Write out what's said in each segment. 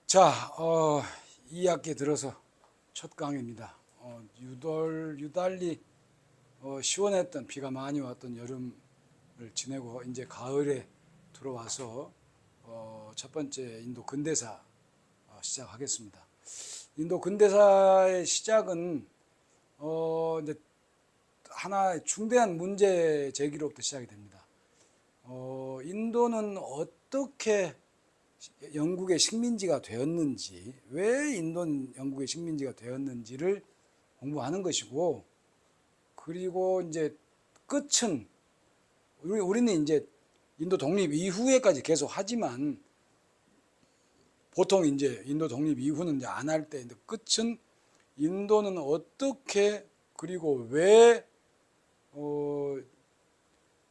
자, 2학기 들어서 첫 강의입니다. 유달리 시원했던 비가 많이 왔던 여름을 지내고 이제 가을에 들어와서 첫 번째 인도 근대사 시작하겠습니다. 인도 근대사의 시작은 이제 하나의 중대한 문제 제기로부터 시작이 됩니다. 인도는 어떻게 영국의 식민지가 되었는지, 왜 인도는 영국의 식민지가 되었는지를 공부하는 것이고, 그리고 이제 끝은 우리는 이제 인도 독립 이후에까지 계속 하지만 보통 이제 인도 독립 이후는 이제 안 할 때, 끝은 인도는 어떻게 그리고 왜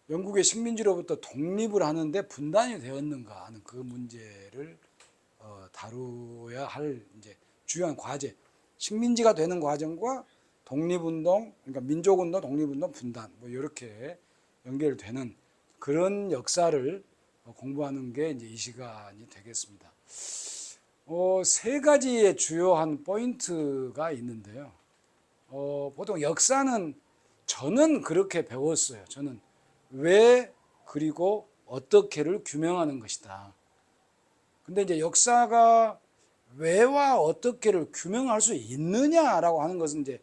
영국의 식민지로부터 독립을 하는데 분단이 되었는가 하는 그 문제를 다루어야 할 이제 주요한 과제, 식민지가 되는 과정과 독립운동, 그러니까 민족운동, 독립운동, 분단 뭐 이렇게 연결되는 그런 역사를 공부하는 게 이제 이 시간이 되겠습니다. 세 가지의 주요한 포인트가 있는데요. 보통 역사는 저는 그렇게 배웠어요. 저는 왜 그리고 어떻게를 규명하는 것이다. 근데 이제 역사가 왜와 어떻게를 규명할 수 있느냐라고 하는 것은 이제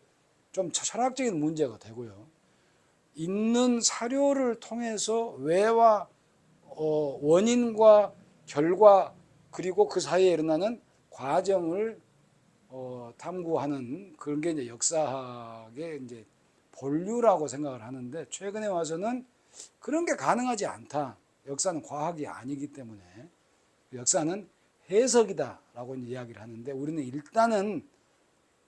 좀 철학적인 문제가 되고요. 있는 사료를 통해서 왜와 원인과 결과 그리고 그 사이에 일어나는 과정을 탐구하는 그런 게 이제 역사학의 이제 본류라고 생각을 하는데, 최근에 와서는 그런 게 가능하지 않다. 역사는 과학이 아니기 때문에 역사는 해석이다라고 이야기를 하는데, 우리는 일단은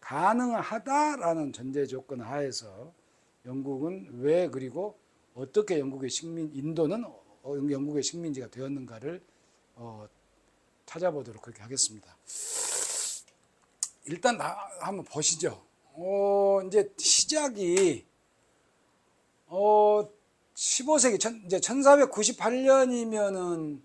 가능하다라는 전제 조건 하에서 영국은 왜 그리고 어떻게 인도는 영국의 식민지가 되었는가를 찾아보도록 그렇게 하겠습니다. 일단 한번 보시죠. 이제 시작이 15세기 이제 1498년이면은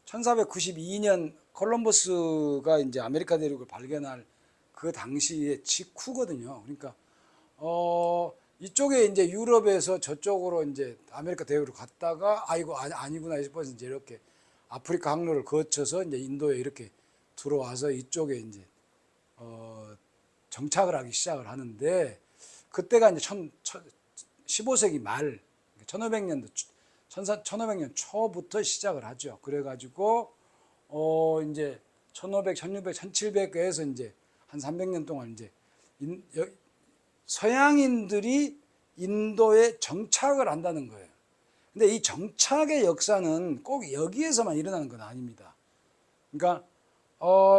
1492년 콜럼버스가 이제 아메리카 대륙을 발견할 그 당시의 직후거든요. 그러니까 이쪽에 이제 유럽에서 저쪽으로 이제 아메리카 대륙으로 갔다가 아이고 아니구나 싶어서 이제 이렇게 아프리카 항로를 거쳐서 이제 인도에 이렇게 들어와서 이쪽에 이제 정착을 하기 시작을 하는데, 그때가 이제 15세기 말 1500년도 1500년 초부터 시작을 하죠. 그래가지고 이제 1500, 1600, 1700에서 이제 한 300년 동안 이제 서양인들이 인도에 정착을 한다는 거예요. 근데 이 정착의 역사는 꼭 여기에서만 일어나는 건 아닙니다. 그러니까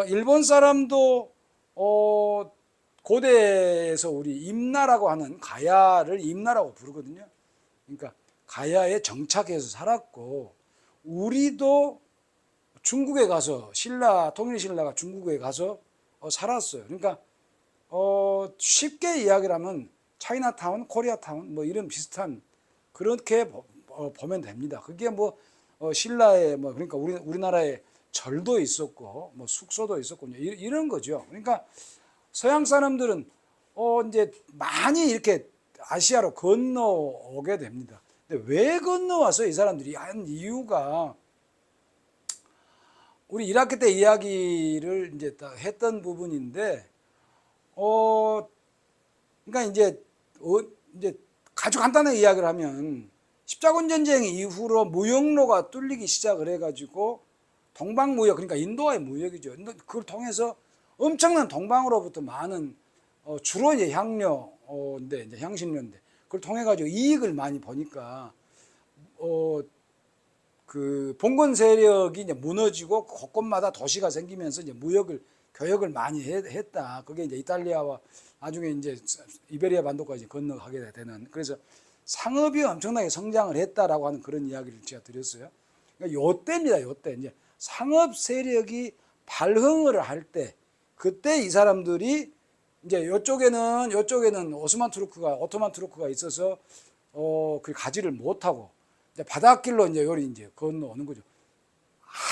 일본 사람도 고대에서 우리 임나라고 하는 가야를 임나라고 부르거든요. 그러니까 가야에 정착해서 살았고, 우리도 중국에 가서 통일신라가 중국에 가서 살았어요. 그러니까 쉽게 이야기를 하면 차이나타운, 코리아타운 뭐 이런 비슷한 그렇게 보면 됩니다. 그게 뭐 신라에 뭐 그러니까 우리나라에 절도 있었고 뭐 숙소도 있었고 이런 거죠. 그러니까 서양 사람들은 이제 많이 이렇게 아시아로 건너오게 됩니다. 근데 왜 건너와서 이 사람들이 한 이유가, 우리 1학기 때 이야기를 이제 했던 부분인데, 그러니까 이제 아주 간단하게 이야기를 하면 십자군 전쟁 이후로 무역로가 뚫리기 시작을 해가지고 동방무역, 그러니까 인도와의 무역이죠. 그걸 통해서 엄청난 동방으로부터 많은 주로 이제 향료인데 이제 향신료인데 그걸 통해 가지고 이익을 많이 보니까 그 봉건 세력이 이제 무너지고 곳곳마다 도시가 생기면서 이제 교역을 많이 했다. 그게 이제 이탈리아와 나중에 이제 이베리아 반도까지 건너가게 되는, 그래서 상업이 엄청나게 성장을 했다라고 하는 그런 이야기를 제가 드렸어요. 그러니까 요때입니다. 요때 이제 상업 세력이 발흥을 할 때, 그때 이 사람들이 이제 요쪽에는 오토만 투르크가 있어서 그 가지를 못하고 이제 바닷길로 이제 요리 이제 건너오는 거죠.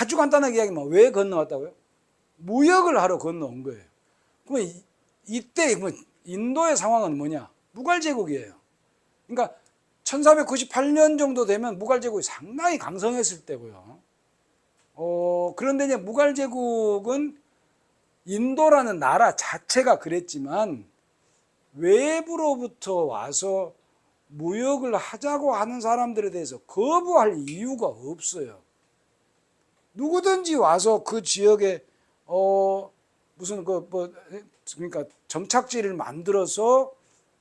아주 간단하게 이야기하면 왜 건너왔다고요? 무역을 하러 건너온 거예요. 그러면 이때 인도의 상황은 뭐냐? 무갈제국이에요. 그러니까 1498년 정도 되면 무갈제국이 상당히 강성했을 때고요. 그런데 이제 무갈제국은 인도라는 나라 자체가 그랬지만 외부로부터 와서 무역을 하자고 하는 사람들에 대해서 거부할 이유가 없어요. 누구든지 와서 그 지역에 무슨 그러니까 정착지를 만들어서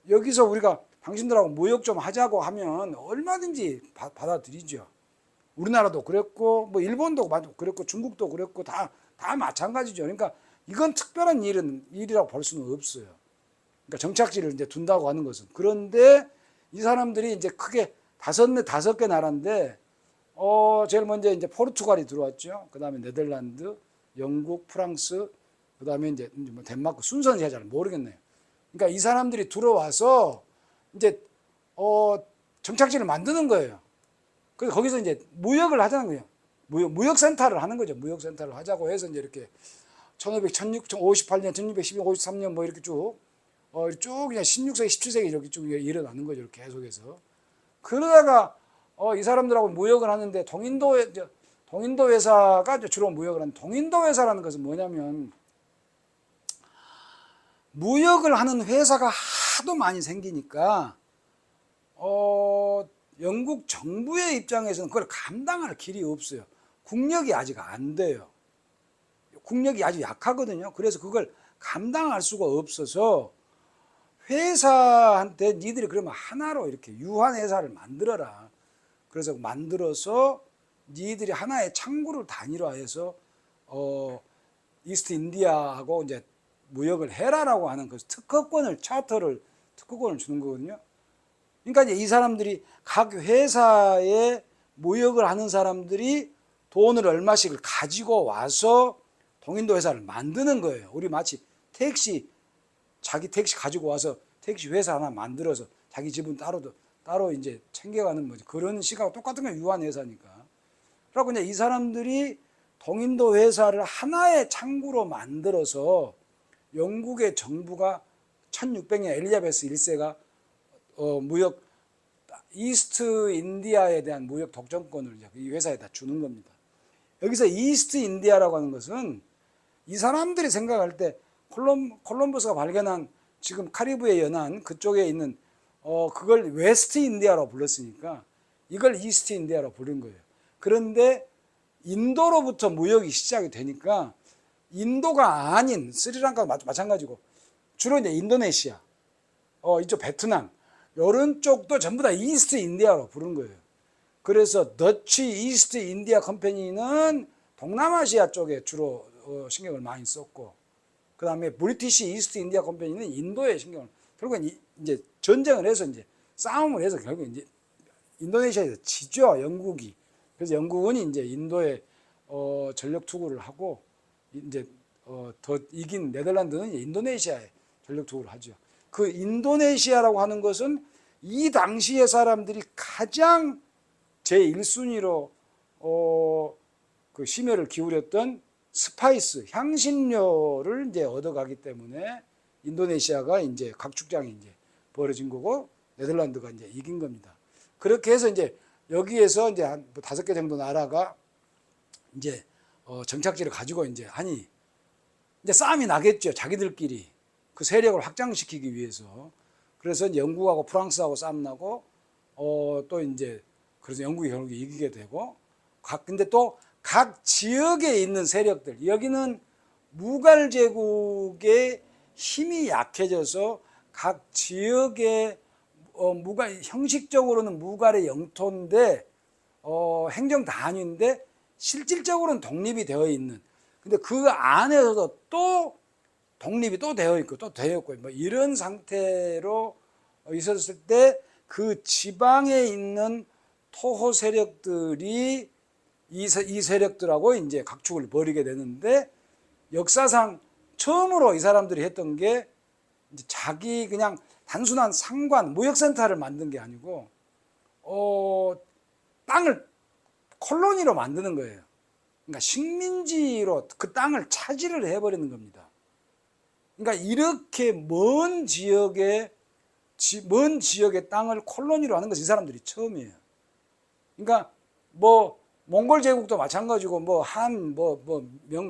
여기서 우리가 당신들하고 무역 좀 하자고 하면 얼마든지 받아들이죠. 우리나라도 그랬고 뭐 일본도 그랬고 중국도 그랬고 다 마찬가지죠. 그러니까 이건 특별한 일이라고 볼 수는 없어요. 그러니까 정착지를 이제 둔다고 하는 것은. 그런데 이 사람들이 이제 크게 다섯 개 나라인데 제일 먼저 이제 포르투갈이 들어왔죠. 그다음에 네덜란드, 영국, 프랑스, 그다음에 이제 뭐 덴마크. 순서는 제가 잘 모르겠네요. 그러니까 이 사람들이 들어와서 이제 정착지를 만드는 거예요. 그래서 거기서 이제 무역을 하자는 거예요. 무역센터를 하는 거죠. 무역센터를 하자고 해서 이제 이렇게 1500, 1658년, 1612, 53년 뭐 이렇게 쭉 그냥 16세기, 17세기 이렇게 쭉 일어나는 거죠. 이렇게 계속해서. 그러다가 이 사람들하고 무역을 하는데 동인도 회사가 주로 무역을 하는 동인도 회사라는 것은 뭐냐면 무역을 하는 회사가 하도 많이 생기니까 영국 정부의 입장에서는 그걸 감당할 길이 없어요. 국력이 아직 안 돼요. 국력이 아주 약하거든요. 그래서 그걸 감당할 수가 없어서 회사한테 니들이 그러면 하나로 이렇게 유한 회사를 만들어라. 그래서 만들어서 니들이 하나의 창구를 단일화해서 이스트 인디아하고 이제 무역을 해라라고 하는 그 특허권을 주는 거거든요. 그러니까 이제 이 사람들이 각 회사에 무역을 하는 사람들이 돈을 얼마씩을 가지고 와서 동인도 회사를 만드는 거예요. 우리 마치 자기 택시 가지고 와서 택시 회사 하나 만들어서 자기 집은 따로 이제 챙겨가는 거지. 그런 시각하고 똑같은 건 유한 회사니까. 그러고 이제 이 사람들이 동인도 회사를 하나의 창구로 만들어서 영국의 정부가 1600년 엘리자베스 1세가 무역 이스트 인디아에 대한 무역 독점권을 이 회사에다 주는 겁니다. 여기서 이스트 인디아라고 하는 것은 이 사람들이 생각할 때 콜럼버스가 발견한 지금 카리브해 연안 그쪽에 있는 그걸 웨스트 인디아라고 불렀으니까 이걸 이스트 인디아라고 부른 거예요. 그런데 인도로부터 무역이 시작이 되니까 인도가 아닌 스리랑카도 마찬가지고 주로 이제 인도네시아, 이쪽 베트남 이런 쪽도 전부 다 이스트 인디아로 부른 거예요. 그래서 더치 이스트 인디아 컴퍼니는 동남아시아 쪽에 주로 신경을 많이 썼고, 그 다음에 브리티시 이스트 인디아 컴퍼니는 인도에 신경을, 결국은 이제 전쟁을 해서 이제 싸움을 해서 결국 이제 인도네시아에서 지죠, 영국이. 그래서 영국은 이제 인도에 전력 투구를 하고, 이제 더 이긴 네덜란드는 인도네시아에 전력 투구를 하죠. 그 인도네시아라고 하는 것은 이 당시의 사람들이 가장 제1순위로 그 심혈을 기울였던 스파이스, 향신료를 이제 얻어가기 때문에 인도네시아가 이제 각축장이 이제 벌어진 거고 네덜란드가 이제 이긴 겁니다. 그렇게 해서 이제 여기에서 이제 한 5개 정도 나라가 이제 정착지를 가지고 이제 하니 이제 싸움이 나겠죠. 자기들끼리 그 세력을 확장시키기 위해서. 그래서 영국하고 프랑스하고 싸움 나고 또 이제 그래서 영국이 결국에 이기게 되고, 근데 또 각 지역에 있는 세력들, 여기는 무갈 제국의 힘이 약해져서 각 지역의 형식적으로는 무갈의 영토인데 행정 단위인데 실질적으로는 독립이 되어 있는, 근데 그 안에서도 또 독립이 또 되어 있고 또 되어 있고 뭐 이런 상태로 있었을 때 그 지방에 있는 토호 세력들이 이 세력들하고 이제 각축을 벌이게 되는데, 역사상 처음으로 이 사람들이 했던 게 이제 자기 그냥 단순한 상관, 무역센터를 만든 게 아니고, 땅을 콜로니로 만드는 거예요. 그러니까 식민지로 그 땅을 차지를 해버리는 겁니다. 그러니까 이렇게 먼 지역의 땅을 콜로니로 하는 것이 이 사람들이 처음이에요. 그러니까 뭐 몽골 제국도 마찬가지고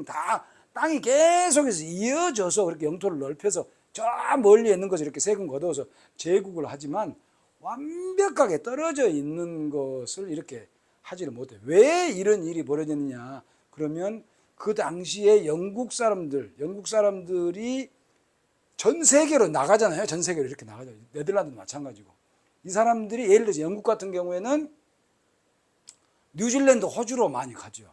다 땅이 계속해서 이어져서 그렇게 영토를 넓혀서 저 멀리 있는 것을 이렇게 세금 걷어서 제국을 하지만 완벽하게 떨어져 있는 것을 이렇게 하지를 못해. 왜 이런 일이 벌어졌느냐? 그러면 그 당시에 영국 사람들이 전 세계로 나가잖아요. 전 세계로 이렇게 나가죠. 네덜란드도 마찬가지고. 이 사람들이 예를 들어서 영국 같은 경우에는 뉴질랜드, 호주로 많이 가죠.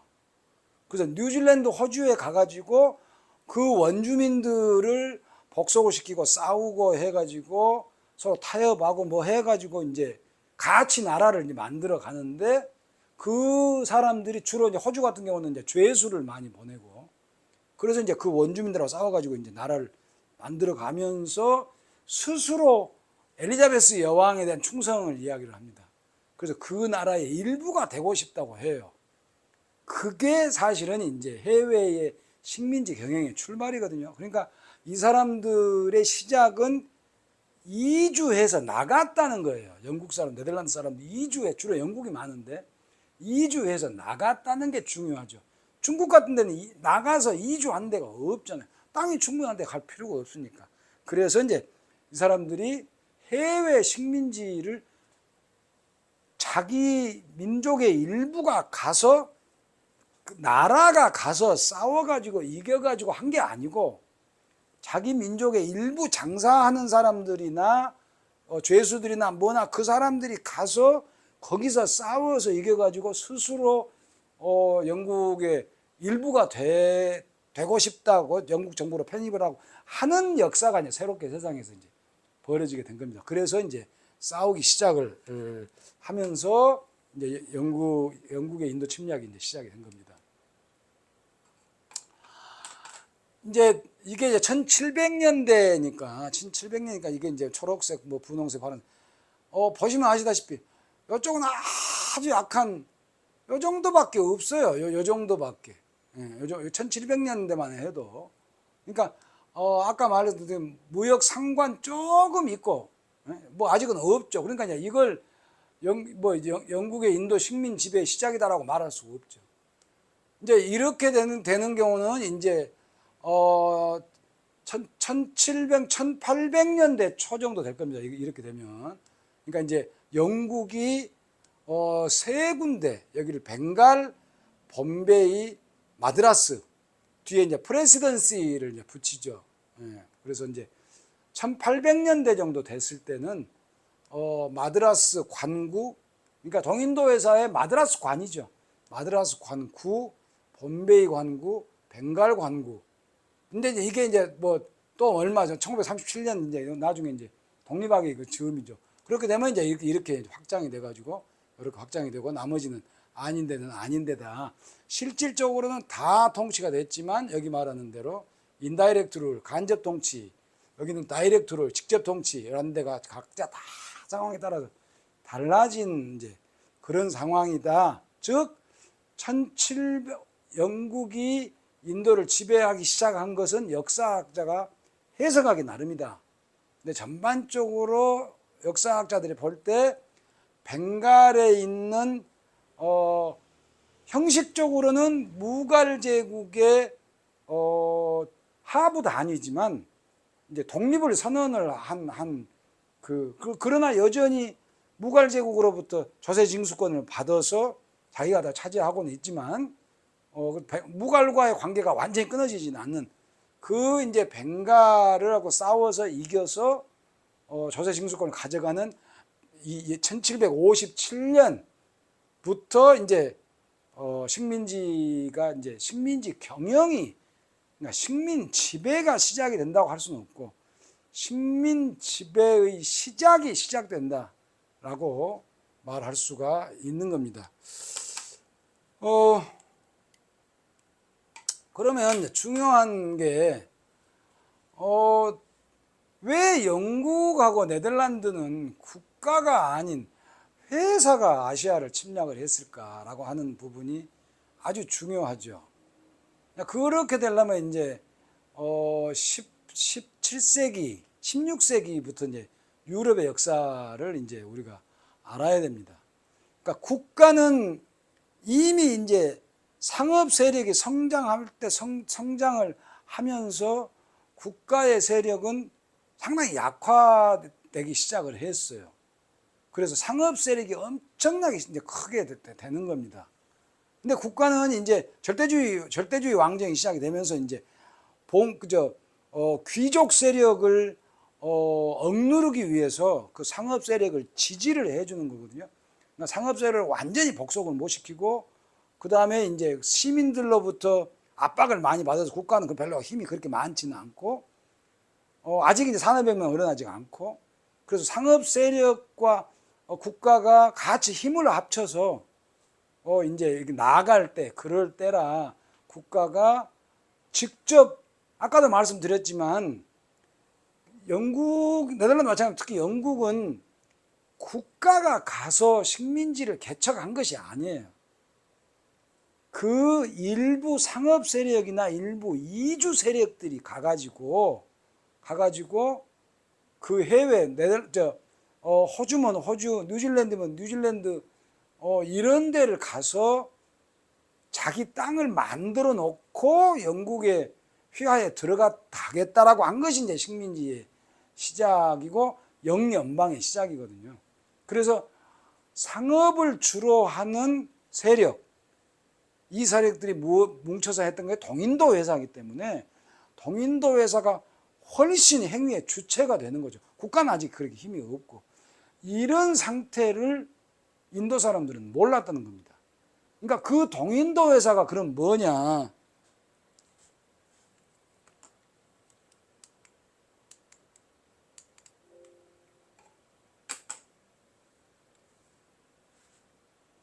그래서 뉴질랜드, 호주에 가가지고 그 원주민들을 복속을 시키고 싸우고 해가지고 서로 타협하고 뭐 해가지고 이제 같이 나라를 이제 만들어 가는데 그 사람들이 주로 이제 호주 같은 경우는 이제 죄수를 많이 보내고 그래서 이제 그 원주민들하고 싸워가지고 이제 나라를 만들어 가면서 스스로 엘리자베스 여왕에 대한 충성을 이야기를 합니다. 그래서 그 나라의 일부가 되고 싶다고 해요. 그게 사실은 이제 해외의 식민지 경영의 출발이거든요. 그러니까 이 사람들의 시작은 이주해서 나갔다는 거예요. 영국 사람, 네덜란드 사람들 이주해, 주로 영국이 많은데 이주해서 나갔다는 게 중요하죠. 중국 같은 데는 나가서 이주한 데가 없잖아요. 땅이 충분한 데 갈 필요가 없으니까. 그래서 이제 이 사람들이 해외 식민지를 자기 민족의 일부가 가서 나라가 가서 싸워가지고 이겨가지고 한 게 아니고 자기 민족의 일부 장사하는 사람들이나 죄수들이나 뭐나 그 사람들이 가서 거기서 싸워서 이겨가지고 스스로 영국의 일부가 되고 싶다고 영국 정부로 편입을 하고 하는 역사가 이제 새롭게 세상에서 이제 벌어지게 된 겁니다. 그래서 이제 싸우기 시작을 하면서 이제 영국의 인도 침략이 이제 시작이 된 겁니다. 이제 이게 이제 1700년대니까 이게 이제 초록색 뭐 분홍색 파란 보시면 아시다시피 이쪽은 아주 약한 요 정도밖에 없어요. 요 정도밖에. 예, 1700년대만 해도 그러니까 아까 말했던 무역 상관 조금 있고 뭐 아직은 없죠. 그러니까 이제 이걸 영국의 인도 식민 지배 시작이다라고 말할 수 없죠. 이제 이렇게 되는 경우는 이제 1800년대 초 정도 될 겁니다. 이렇게 되면. 그러니까 이제 영국이 세 군데, 여기를 벵갈, bombay이, 마드라스, 뒤에 이제 프레시던시를 이제 붙이죠. 예, 그래서 이제 1800년대 정도 됐을 때는 마드라스 관구, 그러니까 동인도 회사의 마드라스 관이죠. 마드라스 관구, bombayi 관구, 벵갈 관구. 근데 이게 이제 뭐 또 얼마 전 1937년 이제 나중에 이제 독립하기 그 즈음이죠. 그렇게 되면 이제 이렇게 확장이 돼가지고 이렇게 확장이 되고 나머지는 아닌 데는 아닌 데다 실질적으로는 다 통치가 됐지만 여기 말하는 대로 인다이렉트 룰 간접 통치, 여기는 다이렉트 룰 직접 통치 이런 데가 각자 다 상황에 따라서 달라진 이제 그런 상황이다. 즉 1700 영국이 인도를 지배하기 시작한 것은 역사학자가 해석하기 나름이다. 근데 전반적으로 역사학자들이 볼 때 벵갈에 있는 형식적으로는 무갈 제국의 하부 단위지만 이제 독립을 선언을 그러나 여전히 무갈 제국으로부터 조세 징수권을 받아서 자기가 다 차지하고는 있지만 무갈과의 관계가 완전히 끊어지지는 않는 그 이제 벵갈을 하고 싸워서 이겨서 조세 징수권을 가져가는 이 1757년부터 이제 식민지가 이제 식민지 경영이 그러니까 식민 지배가 시작이 된다고 할 수는 없고 식민 지배의 시작이 시작된다라고 말할 수가 있는 겁니다. 그러면 중요한 게 왜 영국하고 네덜란드는 국가가 아닌 회사가 아시아를 침략을 했을까라고 하는 부분이 아주 중요하죠. 그렇게 되려면 이제 17세기, 16세기부터 이제 유럽의 역사를 이제 우리가 알아야 됩니다. 그러니까 국가는 이미 이제 상업 세력이 성장할 때 성장을 하면서 국가의 세력은 상당히 약화되기 시작을 했어요. 그래서 상업 세력이 엄청나게 이제 크게 되는 겁니다. 근데 국가는 이제 절대주의 왕정이 시작이 되면서 이제 귀족 세력을 억누르기 위해서 그 상업 세력을 지지를 해주는 거거든요. 그러니까 상업 세력을 완전히 복속을 못 시키고 그 다음에 이제 시민들로부터 압박을 많이 받아서 국가는 그 별로 힘이 그렇게 많지는 않고 아직 이제 산업혁명은 일어나지 않고 그래서 상업 세력과 국가가 같이 힘을 합쳐서 이제 나아갈 때 그럴 때라 국가가 직접 아까도 말씀드렸지만 네덜란드 마찬가지로 특히 영국은 국가가 가서 식민지를 개척한 것이 아니에요. 그 일부 상업 세력이나 일부 이주 세력들이 가가지고 그 해외 호주면 호주, 뉴질랜드면 뉴질랜드 이런 데를 가서 자기 땅을 만들어 놓고 영국의 휘하에 들어가겠다라고 한 것이 이제 식민지의 시작이고 영연방의 시작이거든요. 그래서 상업을 주로 하는 세력, 이 세력들이 뭉쳐서 했던 게 동인도 회사이기 때문에 동인도 회사가 훨씬 행위의 주체가 되는 거죠. 국가는 아직 그렇게 힘이 없고 이런 상태를 인도 사람들은 몰랐다는 겁니다. 그러니까 그 동인도 회사가 그럼 뭐냐?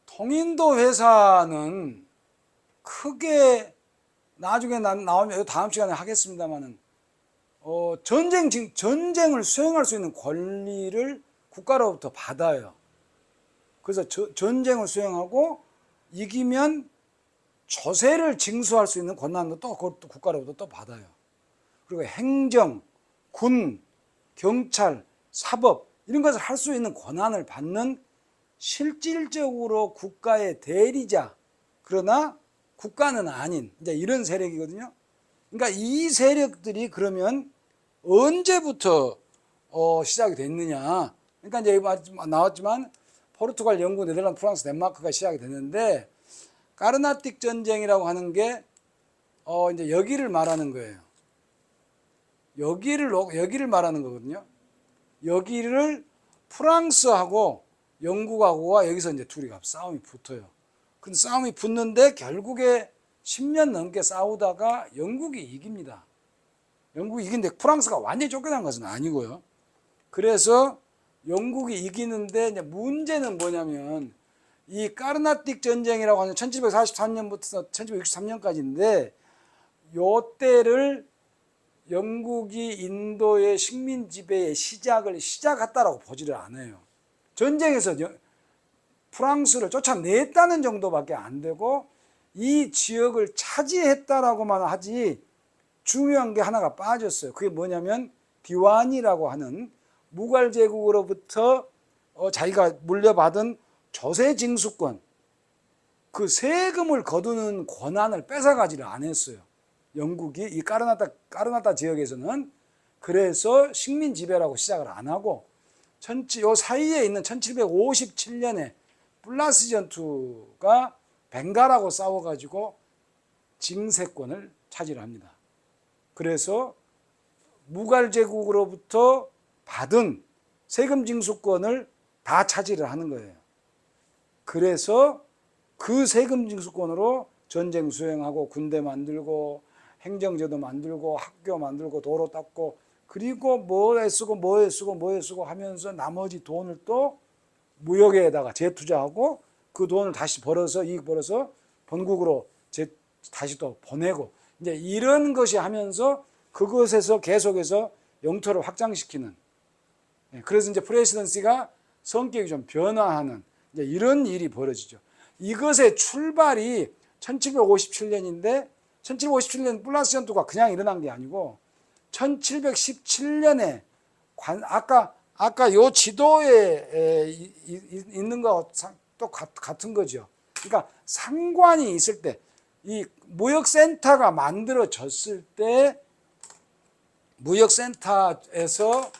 동인도 회사는 크게 나중에 나오면 다음 시간에 하겠습니다만은 전쟁을 수행할 수 있는 권리를 국가로부터 받아요. 그래서 전쟁을 수행하고 이기면 조세를 징수할 수 있는 권한도 또 그것도 국가로부터 또 받아요. 그리고 행정, 군, 경찰, 사법 이런 것을 할 수 있는 권한을 받는 실질적으로 국가의 대리자, 그러나 국가는 아닌 이제 이런 세력이거든요. 그러니까 이 세력들이 그러면 언제부터 시작이 됐느냐? 그러니까 이제 나왔지만 포르투갈, 영국, 네덜란드, 프랑스, 덴마크가 시작이 됐는데 까르나틱 전쟁이라고 하는 게 이제 여기를 말하는 거예요. 여기를 말하는 거거든요. 여기를 프랑스하고 영국하고가 여기서 이제 둘이 싸움이 붙어요. 근데 싸움이 붙는데 결국에 10년 넘게 싸우다가 영국이 이깁니다. 영국이 이긴데 프랑스가 완전히 쫓겨난 것은 아니고요. 그래서 영국이 이기는데 이제 문제는 뭐냐면 이 까르나틱 전쟁이라고 하는 1743년부터 1763년까지인데 요 때를 영국이 인도의 식민 지배의 시작했다라고 보지를 않아요. 전쟁에서 프랑스를 쫓아냈다는 정도밖에 안 되고 이 지역을 차지했다라고만 하지 중요한 게 하나가 빠졌어요. 그게 뭐냐면 디완이라고 하는 무갈 제국으로부터 자기가 물려받은 조세 징수권, 그 세금을 거두는 권한을 뺏어가지를 안 했어요. 영국이 이 까르나타 지역에서는. 그래서 식민 지배라고 시작을 안 하고 요 사이에 있는 1757년에 플라시 전투가 벵갈하고 싸워가지고 징세권을 차지를 합니다. 그래서 무갈 제국으로부터 받은 세금 징수권을 다 차지를 하는 거예요. 그래서 그 세금 징수권으로 전쟁 수행하고 군대 만들고 행정제도 만들고 학교 만들고 도로 닦고 그리고 뭐에 쓰고 하면서 나머지 돈을 또 무역에다가 재투자하고 그 돈을 다시 이익 벌어서 본국으로 다시 또 보내고 이제 이런 것이 하면서 그것에서 계속해서 영토를 확장시키는, 그래서 이제 프레시던시가 성격이 좀 변화하는 이제 이런 일이 벌어지죠. 이것의 출발이 1757년인데 1757년 플란스 전투가 그냥 일어난 게 아니고 1717년에 아까 요 지도에 있는 거 또 같은 거죠. 그러니까 상관이 있을 때, 이 무역센터가 만들어졌을 때 무역센터에서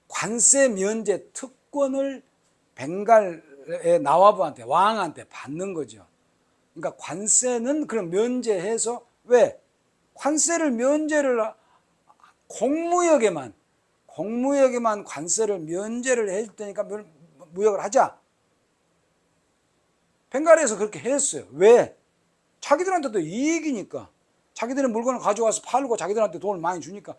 관세 면제 특권을 벵갈의 나와부한테, 왕한테 받는 거죠. 그러니까 관세는 그럼 면제해서, 왜? 관세를 면제를 공무역에만 관세를 면제를 해줄 테니까 무역을 하자. 벵갈에서 그렇게 했어요. 왜? 자기들한테도 이익이니까. 자기들은 물건을 가져와서 팔고 자기들한테 돈을 많이 주니까.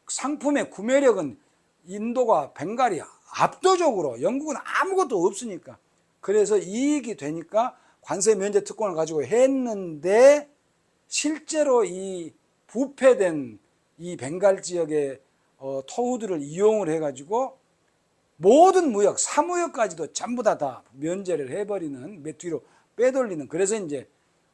상품의 구매력은 인도가 벵갈이 압도적으로, 영국은 아무것도 없으니까. 그래서 이익이 되니까 관세 면제 특권을 가지고 했는데, 실제로 이 부패된 이 벵갈 지역의 토우들을 이용을 해가지고 모든 무역, 사무역까지도 전부 다 면제를 해버리는, 뒤로 빼돌리는, 그래서 이제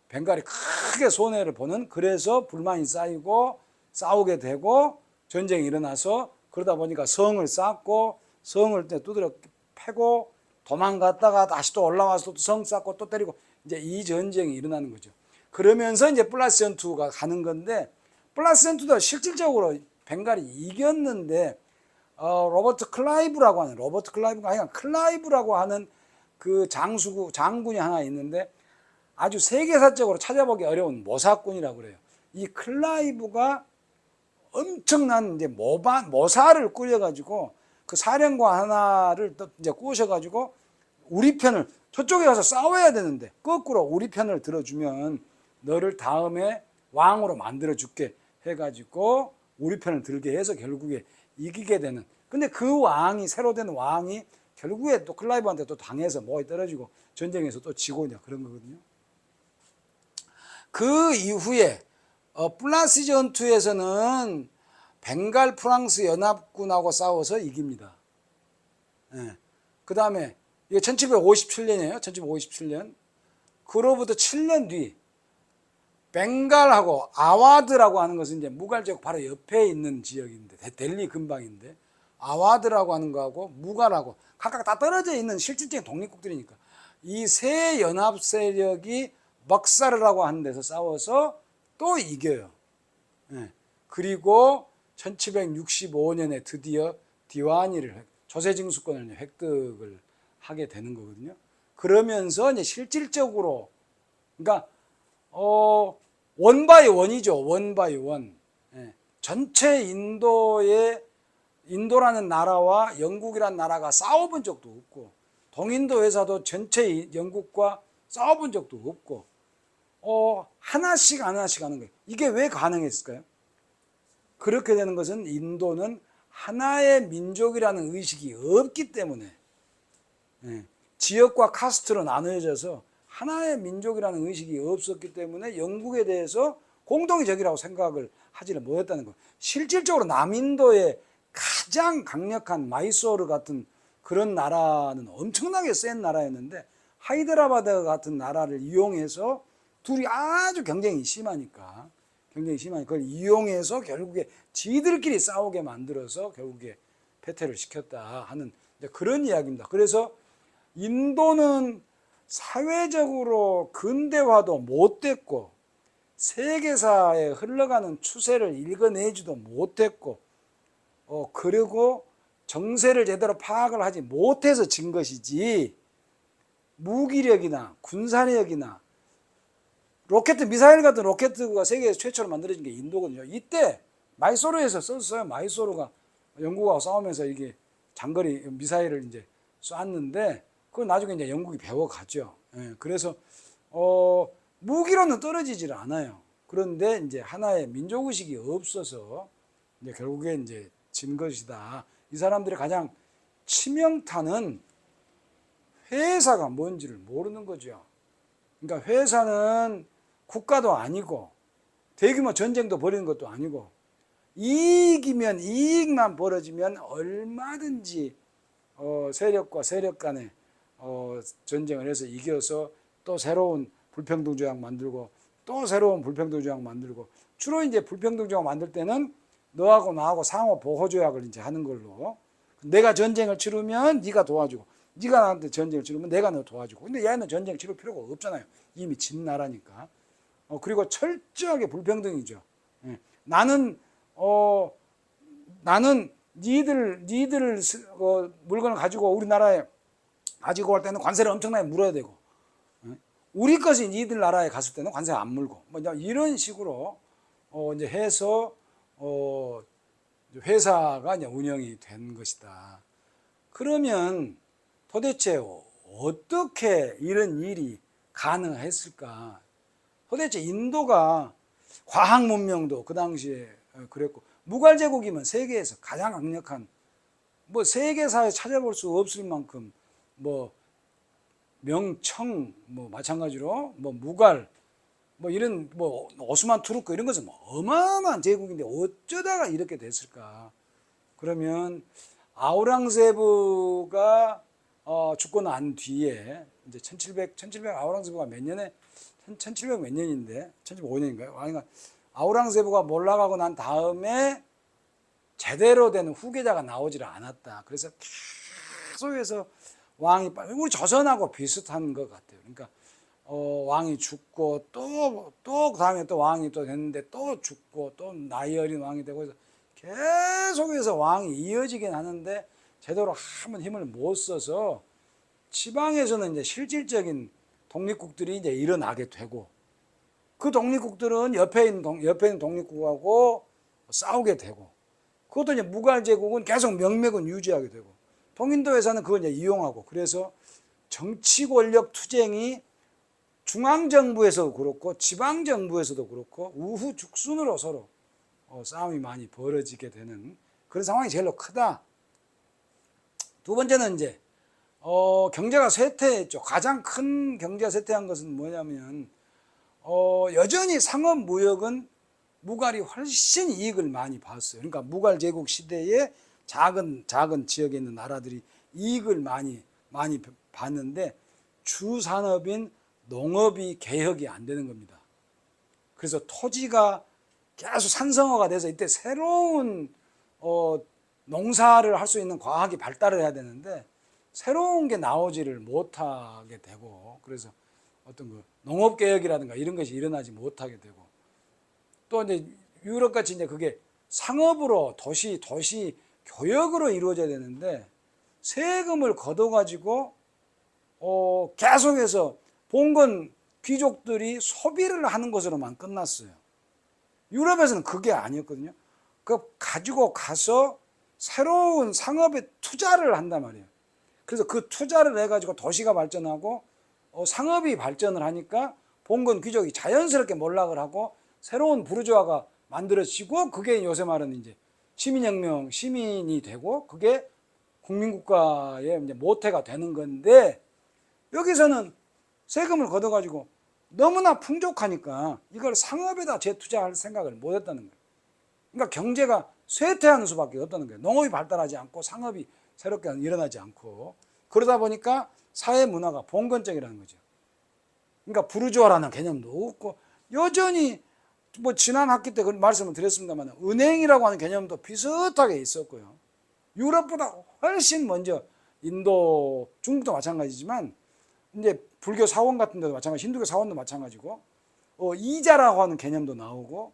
벵갈이 크게 손해를 보는, 그래서 불만이 쌓이고 싸우게 되고 전쟁이 일어나서, 그러다 보니까 성을 쌓고 성을 두드려 패고 도망갔다가 다시 또 올라와서 또 성 쌓고 또 때리고, 이제 이 전쟁이 일어나는 거죠. 그러면서 이제 플라시 전투가 가는 건데, 플라시 전투도 실질적으로 벵갈이 이겼는데, 로버트 클라이브가 아니라 클라이브라고 하는 그 장군이 하나 있는데, 아주 세계사적으로 찾아보기 어려운 모사꾼이라고 그래요. 이 클라이브가 엄청난 이제 모사를 꾸려가지고 그 사령관 하나를 또 이제 꼬셔가지고, 우리 편을, 저쪽에 가서 싸워야 되는데 거꾸로 우리 편을 들어주면 너를 다음에 왕으로 만들어줄게 해가지고 우리 편을 들게 해서 결국에 이기게 되는. 근데 그 왕이, 새로 된 왕이 결국에 또 클라이브한테 또 당해서 뭐에 떨어지고 전쟁에서 또 지고 이제 그런 거거든요. 그 이후에 플라시 전투에서는 벵갈 프랑스 연합군하고 싸워서 이깁니다. 예. 그 다음에 이게 1757년이에요. 1757년. 그로부터 7년 뒤 벵갈하고 아와드라고 하는 것은 이제 무갈 제국 바로 옆에 있는 지역인데, 델리 근방인데, 아와드라고 하는 거하고 무갈하고 각각 다 떨어져 있는 실질적인 독립국들이니까 이 세 연합 세력이 먹사르라고 하는 데서 싸워서 또 이겨요. 예. 그리고 1765년에 드디어 디와니를, 조세징수권을 획득을 하게 되는 거거든요. 그러면서 이제 실질적으로, 그러니까 원바이 원이죠. 원바이 원. 예. 전체 인도라는 나라와 영국이라는 나라가 싸워본 적도 없고, 동인도 회사도 전체 영국과 싸워본 적도 없고, 하나씩 하는 거예요. 이게 왜 가능했을까요? 그렇게 되는 것은 인도는 하나의 민족이라는 의식이 없기 때문에, 지역과 카스트로 나누어져서 하나의 민족이라는 의식이 없었기 때문에 영국에 대해서 공동의 적이라고 생각을 하지를 못했다는 거예요. 실질적으로 남인도의 가장 강력한 마이소르 같은 그런 나라는 엄청나게 센 나라였는데, 하이드라바드 같은 나라를 이용해서 둘이 아주 경쟁이 심하니까 그걸 이용해서 결국에 지들끼리 싸우게 만들어서 결국에 패퇴를 시켰다 하는 그런 이야기입니다. 그래서 인도는 사회적으로 근대화도 못됐고, 세계사에 흘러가는 추세를 읽어내지도 못했고, 그리고 정세를 제대로 파악을 하지 못해서 진 것이지, 무기력이나 군사력이나 로켓, 미사일 같은 로켓가 세계에서 최초로 만들어진 게 인도거든요. 이때 마이소르에서 썼어요. 마이소르가 영국하고 싸우면서 이게 장거리 미사일을 이제 쐈는데, 그걸 나중에 이제 영국이 배워가죠. 그래서 무기로는 떨어지질 않아요. 그런데 이제 하나의 민족의식이 없어서 이제 결국에 이제 진 것이다. 이 사람들의 가장 치명타는 회사가 뭔지를 모르는 거죠. 그러니까 회사는 국가도 아니고 대규모 전쟁도 벌이는 것도 아니고, 이익만 벌어지면 얼마든지 세력과 세력 간에 전쟁을 해서 이겨서 또 새로운 불평등 조약 만들고 또 새로운 불평등 조약 만들고 주로 이제 불평등 조약 만들 때는 너하고 나하고 상호 보호 조약을 이제 하는 걸로 내가 전쟁을 치르면 네가 도와주고 네가 나한테 전쟁을 치르면 내가 너 도와주고 근데 얘는 전쟁 치를 필요가 없잖아요. 이미 진 나라니까. 그리고 철저하게 불평등이죠. 예. 나는 니들 물건을 가지고 우리나라에 가지고 올 때는 관세를 엄청나게 물어야 되고 우리 것이 니들 나라에 갔을 때는 관세 안 물고 뭐 이런 식으로 이제 해서 회사가 이제 운영이 된 것이다. 그러면 도대체 어떻게 이런 일이 가능했을까? 도대체 인도가 과학 문명도 그 당시에 그랬고 무갈제국이면 세계에서 가장 강력한 뭐 세계사에 찾아볼 수 없을 만큼 뭐 명청 뭐 마찬가지로 뭐 무갈 뭐 이런 뭐 오스만 투르크 이런 것은 뭐 어마어마한 제국인데 어쩌다가 이렇게 됐을까? 그러면 아우랑제부가 죽고 난 뒤에 이제 1700 아우랑제부가 몇 년에 1700 몇 년인데 1705년인가요? 그러니까 아우랑제부가 몰락하고 난 다음에 제대로 된 후계자가 나오지를 않았다. 그래서 계속해서 왕이 우리 조선하고 비슷한 것 같아요. 그러니까 왕이 죽고 또 그 다음에 또 왕이 또 됐는데 또 죽고 또 나이 어린 왕이 되고 해서 계속해서 왕이 이어지긴 하는데 제대로 한번 힘을 못 써서 지방에서는 이제 실질적인 독립국들이 이제 일어나게 되고 그 독립국들은 옆에 있는 독립국하고 싸우게 되고 그것도 이제 무갈제국은 계속 명맥은 유지하게 되고 동인도 회사는 그걸 이제 이용하고 그래서 정치 권력 투쟁이 중앙정부에서도 그렇고 지방정부에서도 그렇고 우후죽순으로 서로 싸움이 많이 벌어지게 되는 그런 상황이 제일 크다. 두 번째는 이제 경제가 쇠퇴했죠. 가장 큰 경제가 쇠퇴한 것은 뭐냐면 여전히 상업무역은 무갈이 훨씬 이익을 많이 봤어요. 그러니까 무갈 제국 시대에 작은 지역에 있는 나라들이 이익을 많이 봤는데 주산업인 농업이 개혁이 안 되는 겁니다. 그래서 토지가 계속 산성어가 돼서 이때 새로운 농사를 할 수 있는 과학이 발달을 해야 되는데 새로운 게 나오지를 못하게 되고 그래서 어떤 그 농업 개혁이라든가 이런 것이 일어나지 못하게 되고 또 이제 유럽 같이 이제 그게 상업으로 도시 교역으로 이루어져야 되는데 세금을 걷어가지고 계속해서 봉건 귀족들이 소비를 하는 것으로만 끝났어요. 유럽에서는 그게 아니었거든요. 그 가지고 가서 새로운 상업에 투자를 한단 말이에요. 그래서 그 투자를 해가지고 도시가 발전하고 상업이 발전을 하니까 봉건 귀족이 자연스럽게 몰락을 하고 새로운 부르주아가 만들어지고 그게 요새 말하는 이제 시민혁명 시민이 되고 그게 국민국가의 이제 모태가 되는 건데 여기서는 세금을 걷어가지고 너무나 풍족하니까 이걸 상업에다 재투자할 생각을 못했다는 거예요. 그러니까 경제가 쇠퇴하는 수밖에 없다는 거예요. 농업이 발달하지 않고 상업이 새롭게 일어나지 않고 그러다 보니까 사회 문화가 봉건적이라는 거죠. 그러니까 부르주아라는 개념도 없고 여전히 뭐 지난 학기 때 그 말씀을 드렸습니다만 은행이라고 하는 개념도 비슷하게 있었고요. 유럽보다 훨씬 먼저 인도, 중국도 마찬가지지만 이제 불교 사원 같은 데도 마찬가지, 힌두교 사원도 마찬가지고 이자라고 하는 개념도 나오고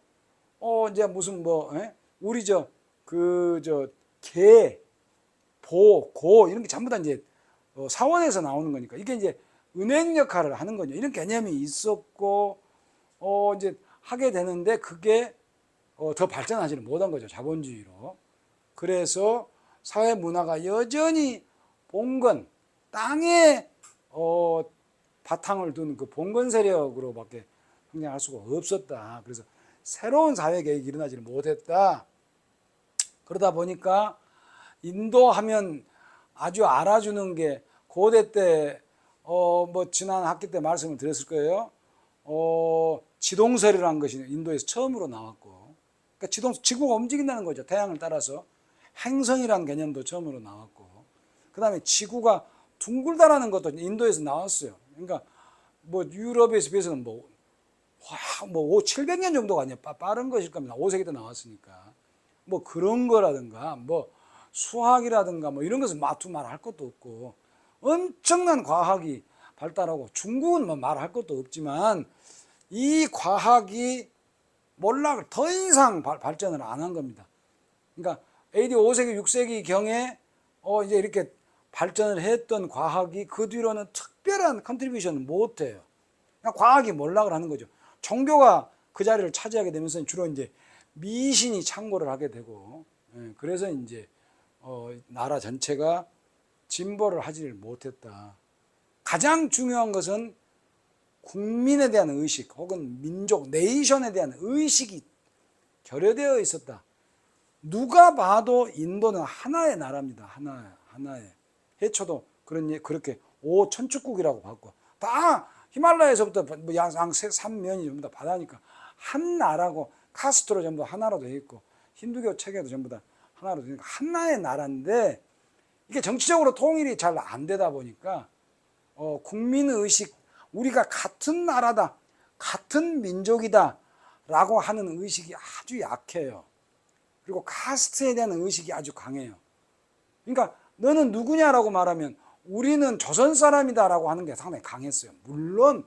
이제 무슨 뭐 우리 개, 고 이런 게 전부 다 이제 사원에서 나오는 거니까 이게 이제 은행 역할을 하는 거죠. 이런 개념이 있었고 이제 하게 되는데 그게 더 발전하지는 못한 거죠. 자본주의로. 그래서 사회 문화가 여전히 봉건, 땅에 바탕을 둔 그 봉건 세력으로밖에 성장할 수가 없었다. 그래서 새로운 사회 계획이 일어나지를 못했다. 그러다 보니까 인도 하면 아주 알아주는 게 고대 때 뭐 지난 학기 때 말씀을 드렸을 거예요. 지동설이라는 것이 인도에서 처음으로 나왔고, 그러니까 지구가 움직인다는 거죠. 태양을 따라서 행성이라는 개념도 처음으로 나왔고, 그 다음에 지구가 둥글다라는 것도 인도에서 나왔어요. 그러니까 뭐 유럽에 비해서는 뭐 700년 정도가 아니야. 빠른 것일 겁니다. 5세기 때 나왔으니까. 뭐 그런 거라든가 뭐 수학이라든가 뭐 이런 것은 말할 것도 없고 엄청난 과학이 발달하고 중국은 뭐 말할 것도 없지만 이 과학이 몰락을 더 이상 발전을 안 한 겁니다. 그러니까 AD 5세기 6세기 경에 이제 이렇게 발전을 했던 과학이 그 뒤로는 특별한 컨트리뷰션을 못 해요. 그냥 과학이 몰락을 하는 거죠. 종교가 그 자리를 차지하게 되면서 주로 이제 미신이 창궐을 하게 되고, 그래서 이제 나라 전체가 진보를 하지를 못했다. 가장 중요한 것은 국민에 대한 의식 혹은 민족, 네이션에 대한 의식이 결여되어 있었다. 누가 봐도 인도는 하나의 나라입니다. 하나의. 해초도 그렇게 오천축국이라고 봤고, 다 히말라야에서부터 양산면이 전부 다 바다니까 한 나라고, 카스트로 전부 하나로 되어 있고 힌두교 체계도 전부 다 하나로 되니까 하나의 나라인데, 이게 정치적으로 통일이 잘 안 되다 보니까 국민의식, 우리가 같은 나라다, 같은 민족이다 라고 하는 의식이 아주 약해요. 그리고 카스트에 대한 의식이 아주 강해요. 그러니까 너는 누구냐라고 말하면 우리는 조선 사람이다 라고 하는 게 상당히 강했어요. 물론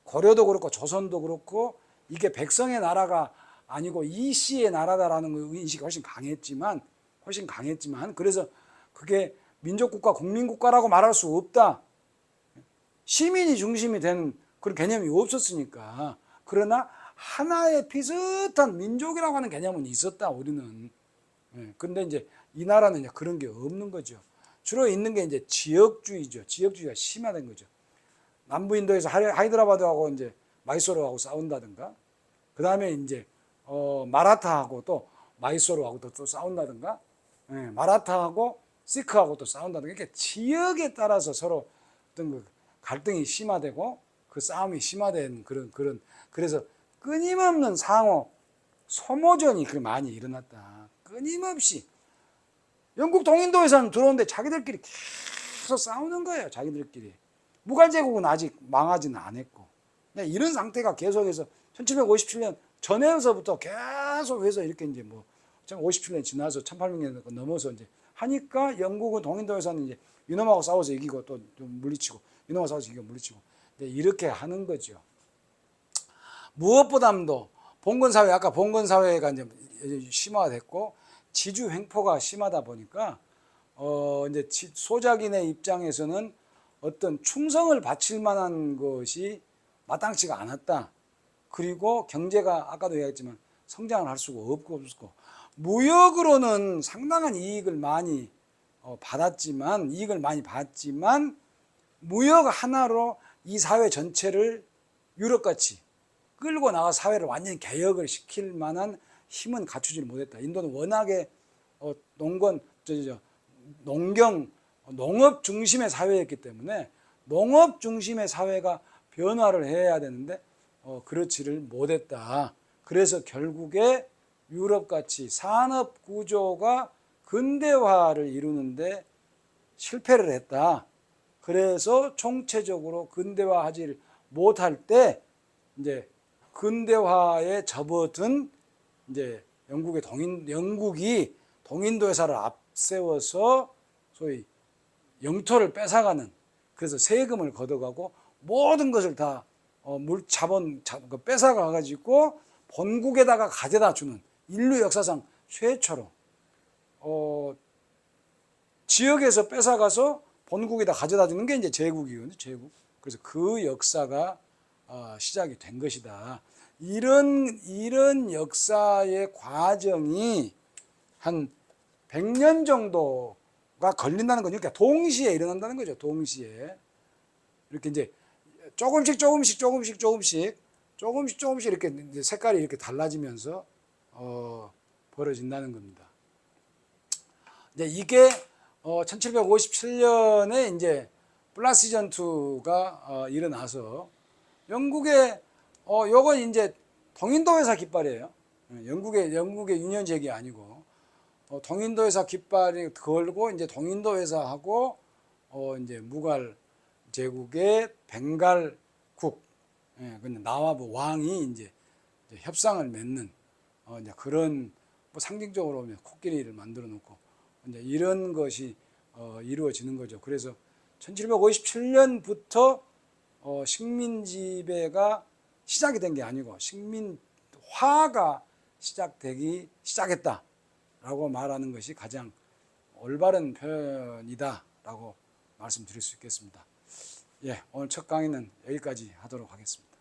고려도 그렇고 조선도 그렇고 이게 백성의 나라가 아니고 이씨의 나라다라는 인식이 훨씬 강했지만 그래서 그게 민족국가 국민국가라고 말할 수 없다. 시민이 중심이 된 그런 개념이 없었으니까. 그러나 하나의 비슷한 민족이라고 하는 개념은 있었다, 우리는. 근데 이제 이 나라는 이제 그런 게 없는 거죠. 주로 있는 게 이제 지역주의죠. 지역주의가 심화된 거죠. 남부 인도에서 하이드라바드하고 이제 마이소르하고 싸운다든가, 그 다음에 이제 마라타하고 또 마이소르하고 또 싸운다든가, 마라타하고 시크하고 또 싸운다든가, 이렇게 지역에 따라서 서로 어떤 그 갈등이 심화되고 그 싸움이 심화된 그래서 끊임없는 상호 소모전이 많이 일어났다. 끊임없이 영국 동인도에서는 들어오는데 자기들끼리 계속 싸우는 거예요. 자기들끼리. 무갈 제국은 아직 망하지는 않았고, 이런 상태가 계속해서 1757년 전에서부터 계속해서 이렇게 이제 뭐 57년 지나서 1800년 넘어서 이제 하니까 영국은 동인도에서는 이제 이놈하고 싸워서 이기고 또 좀 물리치고, 이놈하고 싸워서 이기고 물리치고, 이렇게 하는 거죠. 무엇보다도 봉건사회, 아까 봉건사회가 이제 심화됐고 지주 횡포가 심하다 보니까 이제 소작인의 입장에서는 어떤 충성을 바칠 만한 것이 마땅치가 않았다. 그리고 경제가 아까도 얘기했지만 성장을 할 수가 없고 무역으로는 상당한 이익을 많이 받았지만 무역 하나로 이 사회 전체를 유럽같이 끌고 나가 사회를 완전히 개혁을 시킬 만한 힘은 갖추지 못했다. 인도는 워낙에 농업 중심의 사회였기 때문에 농업 중심의 사회가 변화를 해야 되는데 그렇지를 못했다. 그래서 결국에 유럽같이 산업 구조가 근대화를 이루는데 실패를 했다. 그래서 총체적으로 근대화하지 못할 때 이제 근대화에 접어든 이제 영국이 동인도 회사를 앞세워서 소위 영토를 뺏어가는, 그래서 세금을 걷어가고 모든 것을 다 자본 뺏어가 가지고 본국에다가 가져다 주는, 인류 역사상 최초로 지역에서 뺏어가서 본국에다 가져다 주는 게 이제 제국이거든요. 제국. 그래서 그 역사가 시작이 된 것이다. 이런 역사의 과정이 한 100년 정도가 걸린다는 거죠. 그러니까 동시에 일어난다는 거죠. 동시에. 이렇게 이제 조금씩 이렇게 이제 색깔이 이렇게 달라지면서 벌어진다는 겁니다. 이제 이게 1757년에 이제 플라시 전투가 일어나서 영국의 요건 이제 동인도 회사 깃발이에요. 영국의 유년제기 아니고 동인도 회사 깃발이 걸고 이제 동인도 회사하고 이제 무갈 제국의 벵갈 예, 근데 나와부 왕이 이제 협상을 맺는 이제 그런 뭐 상징적으로 코끼리를 만들어 놓고 이제 이런 것이 이루어지는 거죠. 그래서 1757년부터 식민 지배가 시작이 된 게 아니고 식민화가 시작했다라고 말하는 것이 가장 올바른 표현이다라고 말씀드릴 수 있겠습니다. 예, 오늘 첫 강의는 여기까지 하도록 하겠습니다.